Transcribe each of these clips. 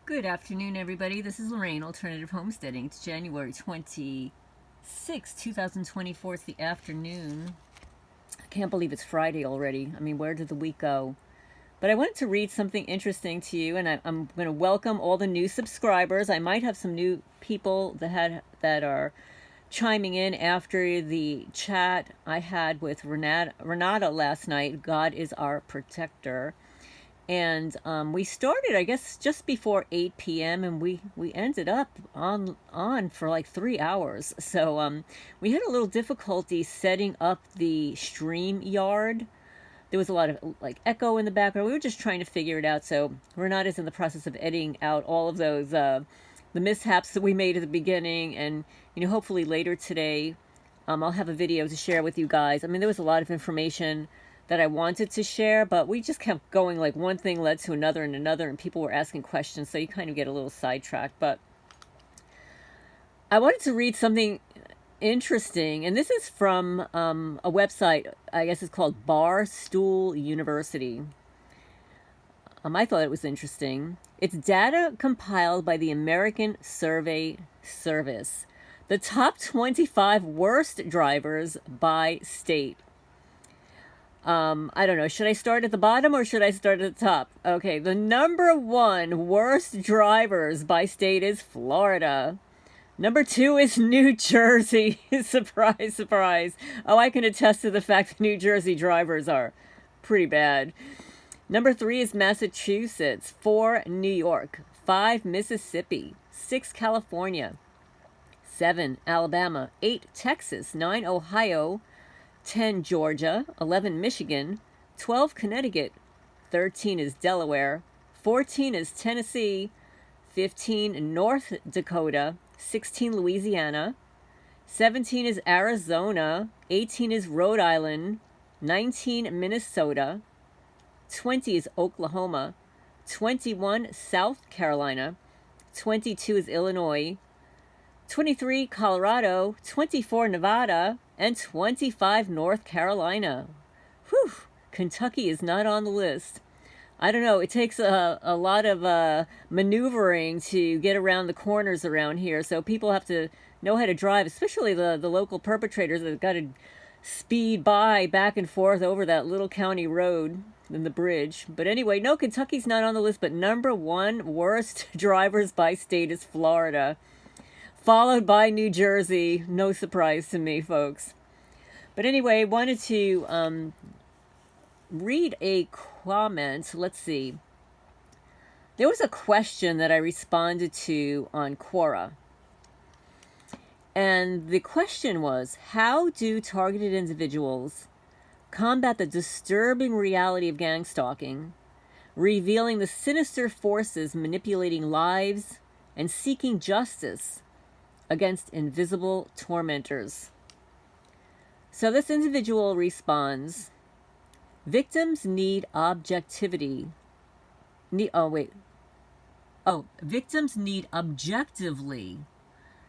Good afternoon, everybody. This is Lorraine, Alternative Homesteading. It's January 26, 2024. It's the afternoon. I can't believe it's Friday already. I mean, where did the week go? But I wanted to read something interesting to you, and I'm going to welcome all the new subscribers. I might have some new people that are chiming in after the chat I had with Renata last night. God is our protector. And we started, I guess, just before 8 p.m. and we ended up on for like 3 hours. So we had a little difficulty setting up the stream yard. There was a lot of like echo in the background. We were just trying to figure it out. So Renata's in the process of editing out all of those the mishaps that we made at the beginning, and hopefully later today I'll have a video to share with you guys. I mean, there was a lot of information that I wanted to share, but we just kept going, like one thing led to another and another, and people were asking questions, so you kind of get a little sidetracked. But I wanted to read something interesting, and this is from a website, I guess it's called Barstool University. I thought it was interesting. It's data compiled by the American Survey Service. The top 25 worst drivers by state. I don't know. Should I start at the bottom or should I start at the top? Okay, the number one worst drivers by state is Florida. Number two is New Jersey. Surprise, surprise. Oh, I can attest to the fact that New Jersey drivers are pretty bad. Number three is Massachusetts. 4, New York. 5, Mississippi. 6, California. 7, Alabama. 8, Texas. 9, Ohio. 10, Georgia. 11, Michigan. 12, Connecticut. 13 is Delaware. 14 is Tennessee. 15, North Dakota. 16, Louisiana. 17 is Arizona. 18 is Rhode Island. 19, Minnesota. 20 is Oklahoma. 21, South Carolina. 22 is Illinois. 23, Colorado. 24, Nevada. And 25, North Carolina. Whew, Kentucky is not on the list. I don't know, it takes a lot of maneuvering to get around the corners around here, so people have to know how to drive, especially the local perpetrators that have got to speed by back and forth over that little county road and the bridge. But anyway, no, Kentucky's not on the list, but number one worst drivers by state is Florida, followed by New Jersey. No surprise to me, folks. But anyway, wanted to read a comment. Let's see. There was a question that I responded to on Quora. And the question was, how do targeted individuals combat the disturbing reality of gang stalking, revealing the sinister forces manipulating lives and seeking justice against invisible tormentors? So this individual responds, victims need objectivity. Victims need objectively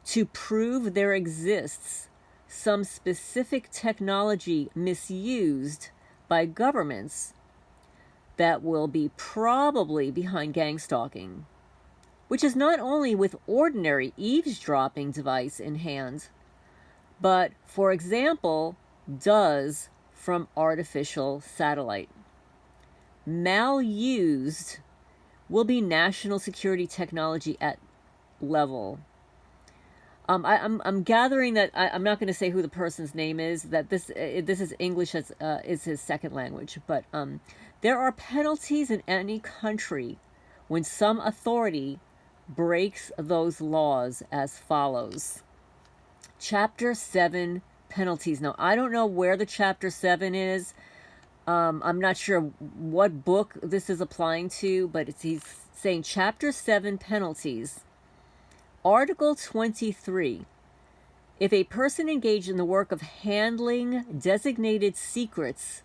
to prove there exists some specific technology misused by governments that will be probably behind gang stalking, which is not only with ordinary eavesdropping device in hand, but, for example, does from artificial satellite. Malused will be national security technology at level. I'm gathering that I'm not going to say who the person's name is. That this is English as is his second language. But there are penalties in any country when some authority breaks those laws as follows. Chapter 7 penalties. Now, I don't know where the Chapter 7 is. I'm not sure what book this is applying to, but he's saying Chapter 7 penalties. Article 23. If a person engaged in the work of handling designated secrets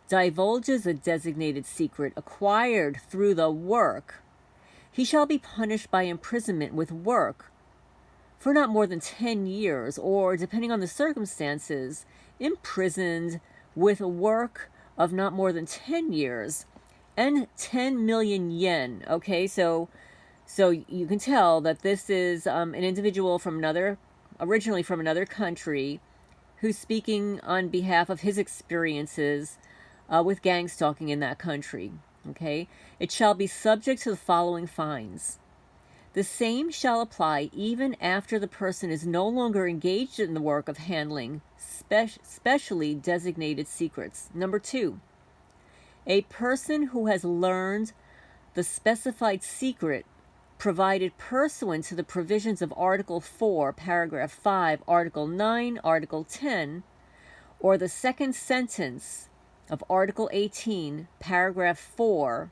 divulges a designated secret acquired through the work, he shall be punished by imprisonment with work for not more than 10 years, or, depending on the circumstances, imprisoned with work of not more than 10 years and 10 million yen. Okay, so So you can tell that this is an individual from originally from another country, who's speaking on behalf of his experiences with gang stalking in that country. Okay? It shall be subject to the following fines. The same shall apply even after the person is no longer engaged in the work of handling specially designated secrets. Number 2, a person who has learned the specified secret provided pursuant to the provisions of Article 4, Paragraph 5, Article 9, Article 10, or the second sentence of Article 18, Paragraph 4,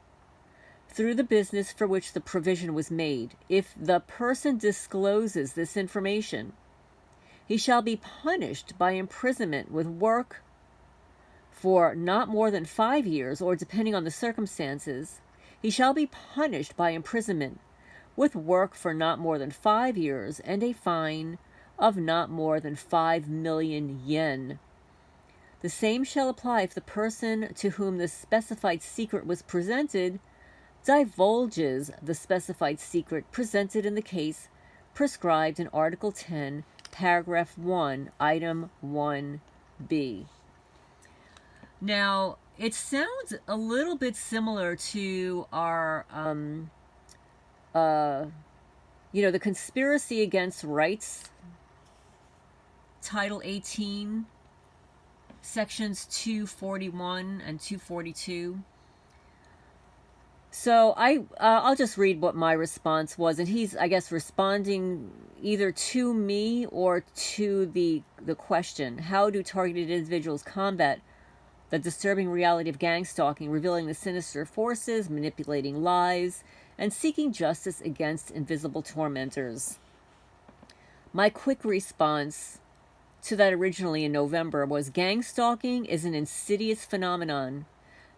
through the business for which the provision was made. If the person discloses this information, he shall be punished by imprisonment with work for not more than 5 years, or depending on the circumstances, he shall be punished by imprisonment with work for not more than 5 years and a fine of not more than 5 million yen. The same shall apply if the person to whom the specified secret was presented divulges the specified secret presented in the case prescribed in Article 10, Paragraph 1, Item 1b. Now, it sounds a little bit similar to our the Conspiracy Against Rights, Title 18, Sections 241 and 242. So I'll just read what my response was, and he's, I guess, responding either to me or to the question: how do targeted individuals combat the disturbing reality of gang stalking, revealing the sinister forces, manipulating lies, and seeking justice against invisible tormentors? My quick response to that originally in November was: gang stalking is an insidious phenomenon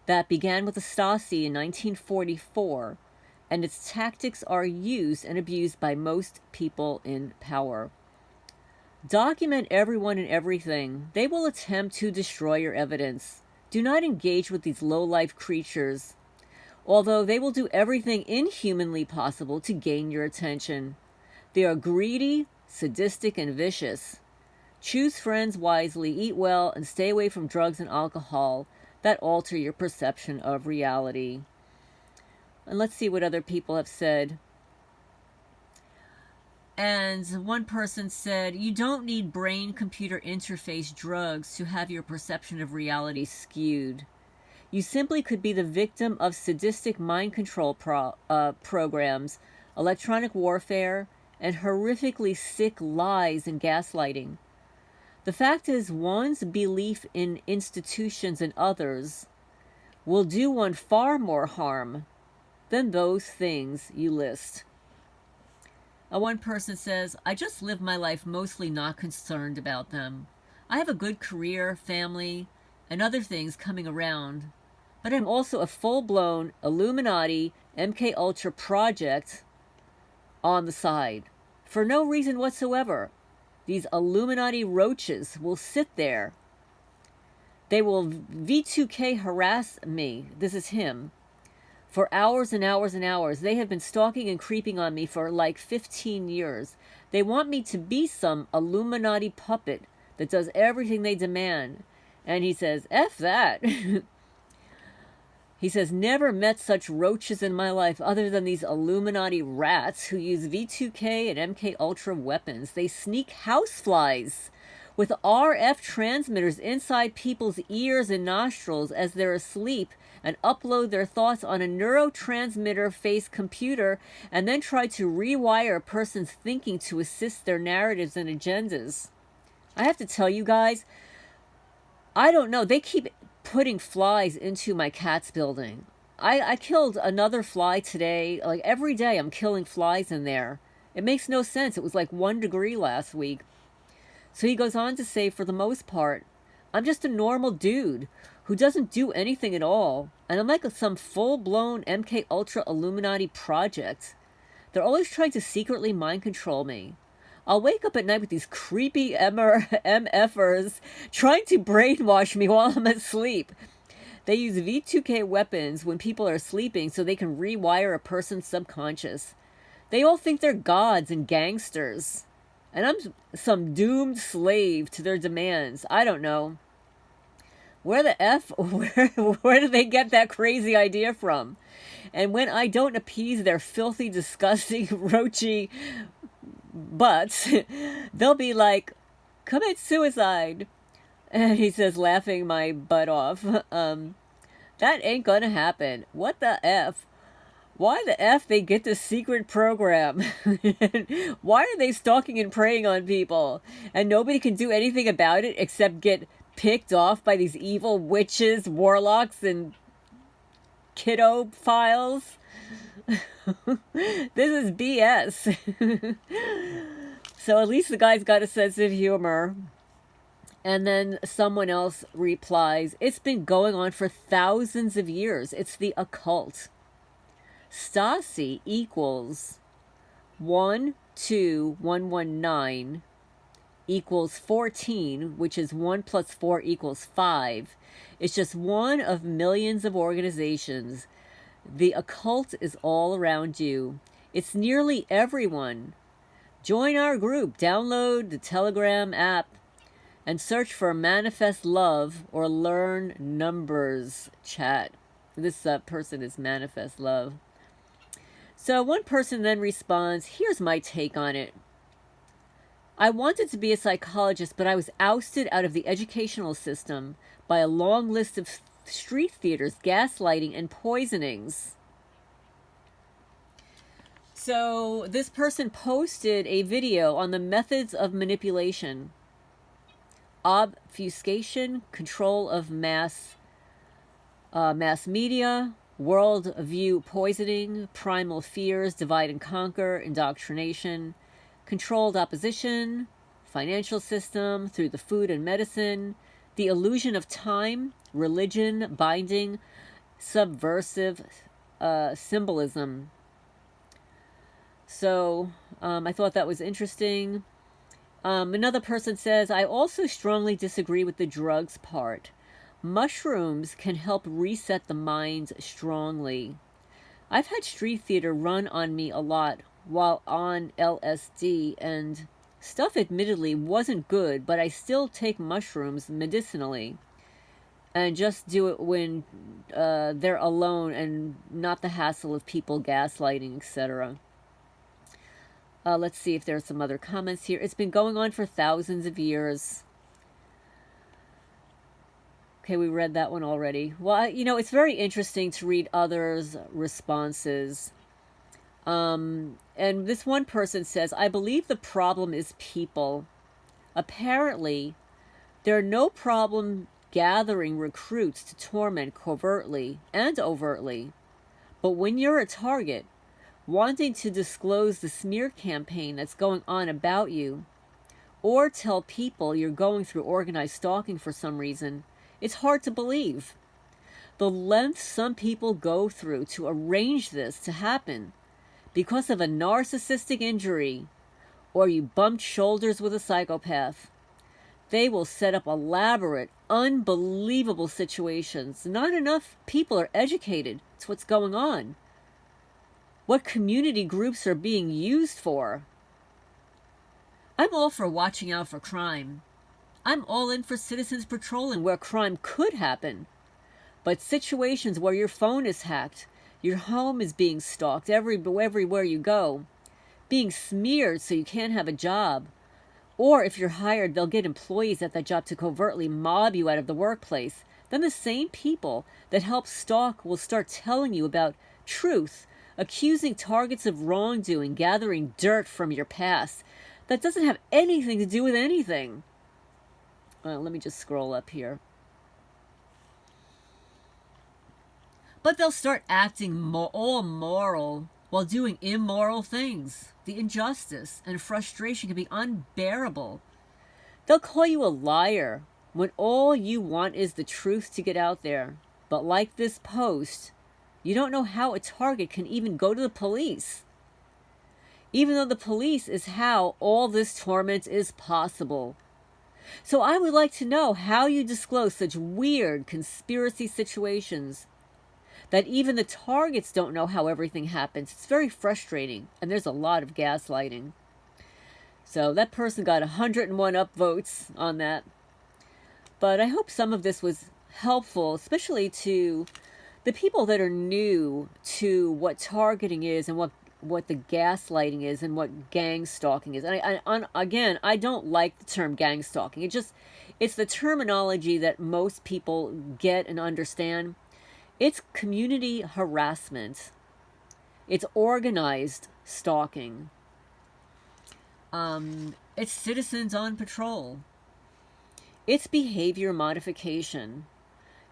that began with the Stasi in 1944, and its tactics are used and abused by most people in power. Document everyone and everything. They will attempt to destroy your evidence. Do not engage with these low-life creatures, although they will do everything inhumanly possible to gain your attention. They are greedy, sadistic, and vicious. Choose friends wisely, eat well, and stay away from drugs and alcohol that alter your perception of reality. And let's see what other people have said. And one person said, you don't need brain-computer interface drugs to have your perception of reality skewed. You simply could be the victim of sadistic mind control programs, electronic warfare, and horrifically sick lies and gaslighting. The fact is, one's belief in institutions and others will do one far more harm than those things you list. One person says, I just live my life mostly not concerned about them. I have a good career, family, and other things coming around, but I'm also a full-blown Illuminati MK Ultra project on the side, for no reason whatsoever. These Illuminati roaches will sit there. They will V2K harass me. This is him. For hours and hours and hours. They have been stalking and creeping on me for like 15 years. They want me to be some Illuminati puppet that does everything they demand. And he says, F that. He says, never met such roaches in my life other than these Illuminati rats who use V2K and MK Ultra weapons. They sneak houseflies with RF transmitters inside people's ears and nostrils as they're asleep and upload their thoughts on a neurotransmitter-based computer and then try to rewire a person's thinking to assist their narratives and agendas. I have to tell you guys, I don't know. They keep putting flies into my cat's building. I killed another fly today. Like every day I'm killing flies in there. It makes no sense. It was like 1 degree last week. So he goes on to say, for the most part, I'm just a normal dude who doesn't do anything at all. And I'm like some full-blown MK Ultra Illuminati project. They're always trying to secretly mind control me. I'll wake up at night with these creepy MFers trying to brainwash me while I'm asleep. They use V2K weapons when people are sleeping so they can rewire a person's subconscious. They all think they're gods and gangsters. And I'm some doomed slave to their demands. I don't know. Where the F, where do they get that crazy idea from? And when I don't appease their filthy, disgusting, roachy butts, they'll be like, commit suicide. And he says, laughing my butt off, that ain't gonna happen. What the F? Why the F they get this secret program? Why are they stalking and preying on people? And nobody can do anything about it except get picked off by these evil witches, warlocks, and kidophiles? This is BS. So at least the guy's got a sense of humor. And then someone else replies, it's been going on for thousands of years. It's the occult. Stasi equals 12119 equals 14, which is 1 plus 4 equals 5. It's just one of millions of organizations. The occult is all around you. It's nearly everyone. Join our group. Download the Telegram app and search for Manifest Love or Learn Numbers chat. This person is Manifest Love. So one person then responds, here's my take on it. I wanted to be a psychologist, but I was ousted out of the educational system by a long list of street theaters, gaslighting, and poisonings. So this person posted a video on the methods of manipulation, obfuscation, control of mass media, world view poisoning, primal fears, divide and conquer, indoctrination, controlled opposition, financial system through the food and medicine, the illusion of time, religion, binding, subversive symbolism. So I thought that was interesting. Another person says, I also strongly disagree with the drugs part. Mushrooms can help reset the mind strongly. I've had street theater run on me a lot while on LSD, and stuff admittedly wasn't good, but I still take mushrooms medicinally and just do it when they're alone and not the hassle of people gaslighting, etc. Let's see if there are some other comments here. It's been going on for thousands of years. Okay, we read that one already. Well, you know, it's very interesting to read others' responses. And this one person says, I believe the problem is people. Apparently, there are no problem gathering recruits to torment covertly and overtly. But when you're a target, wanting to disclose the smear campaign that's going on about you, or tell people you're going through organized stalking for some reason, it's hard to believe. The lengths some people go through to arrange this to happen because of a narcissistic injury, or you bumped shoulders with a psychopath. They will set up elaborate, unbelievable situations. Not enough people are educated to what's going on. What community groups are being used for. I'm all for watching out for crime. I'm all in for citizens patrolling where crime could happen. But situations where your phone is hacked, your home is being stalked everywhere you go, being smeared so you can't have a job, or if you're hired, they'll get employees at that job to covertly mob you out of the workplace. Then the same people that help stalk will start telling you about truth, accusing targets of wrongdoing, gathering dirt from your past. That doesn't have anything to do with anything. Let me just scroll up here. But they'll start acting all moral while doing immoral things. The injustice and frustration can be unbearable. They'll call you a liar when all you want is the truth to get out there. But like this post, you don't know how a target can even go to the police. Even though the police is how all this torment is possible. So I would like to know how you disclose such weird conspiracy situations. that even the targets don't know how everything happens. It's very frustrating, and there's a lot of gaslighting. So that person got 101 upvotes on that. But I hope some of this was helpful, especially to the people that are new to what targeting is and what the gaslighting is and what gang stalking is. And again, I don't like the term gang stalking. It's the terminology that most people get and understand. It's community harassment. It's organized stalking. It's citizens on patrol. It's behavior modification.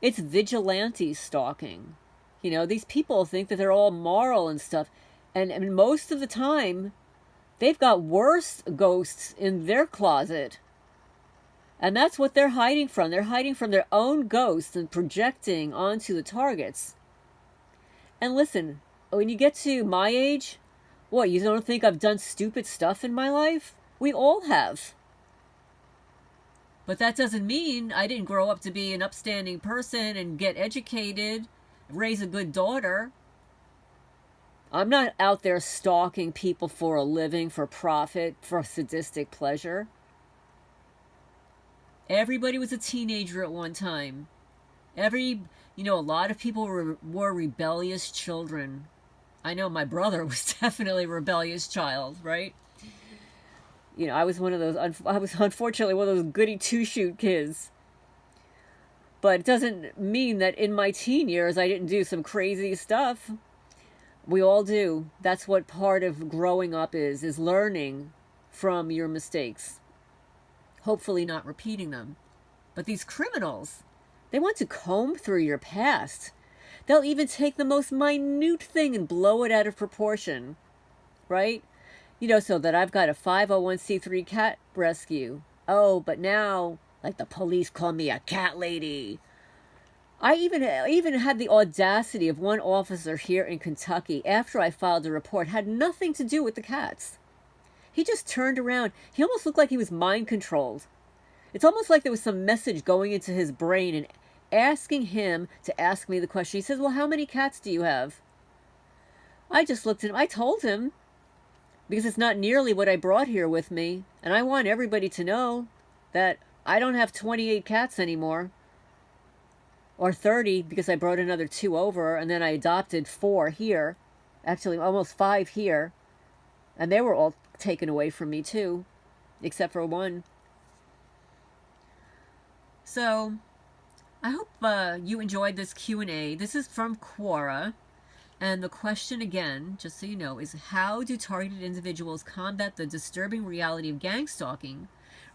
It's vigilante stalking. You know, these people think that they're all moral and stuff. And most of the time, they've got worse ghosts in their closet. And that's what they're hiding from. They're hiding from their own ghosts and projecting onto the targets. And listen, when you get to my age, what, you don't think I've done stupid stuff in my life? We all have. But that doesn't mean I didn't grow up to be an upstanding person and get educated, raise a good daughter. I'm not out there stalking people for a living, for profit, for sadistic pleasure. Everybody was a teenager at one time. A lot of people were rebellious children. I know my brother was definitely a rebellious child, right? I was unfortunately one of those goody two-shoot kids. But it doesn't mean that in my teen years I didn't do some crazy stuff. We all do. That's what part of growing up is learning from your mistakes. Hopefully not repeating them. But these criminals, they want to comb through your past. They'll even take the most minute thing and blow it out of proportion, right? So that I've got a 501c3 cat rescue. Oh, but now, like, the police call me a cat lady. I even had the audacity of one officer here in Kentucky, after I filed a report, had nothing to do with the cats. He just turned around. He almost looked like he was mind controlled. It's almost like there was some message going into his brain and asking him to ask me the question. He says, well, how many cats do you have? I just looked at him. I told him, because it's not nearly what I brought here with me. And I want everybody to know that I don't have 28 cats anymore. Or 30, because I brought another 2 over, and then I adopted 4 here. Actually, almost 5 here. And they were all taken away from me too, except for 1. So I hope you enjoyed this Q&A. This is from Quora, and the question again, just so you know, is how do targeted individuals combat the disturbing reality of gang stalking,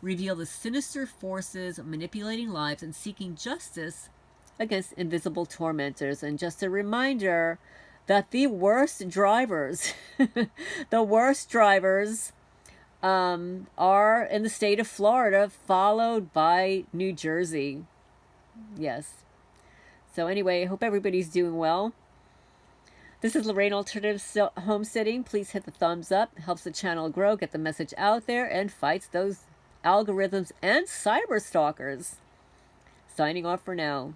reveal the sinister forces manipulating lives, and seeking justice against invisible tormentors? And just a reminder that the worst drivers, are in the state of Florida, followed by New Jersey. Yes. So anyway, I hope everybody's doing well. This is Lorraine Alternative Homesteading. Please hit the thumbs up. It helps the channel grow, get the message out there, and fights those algorithms and cyber stalkers. Signing off for now.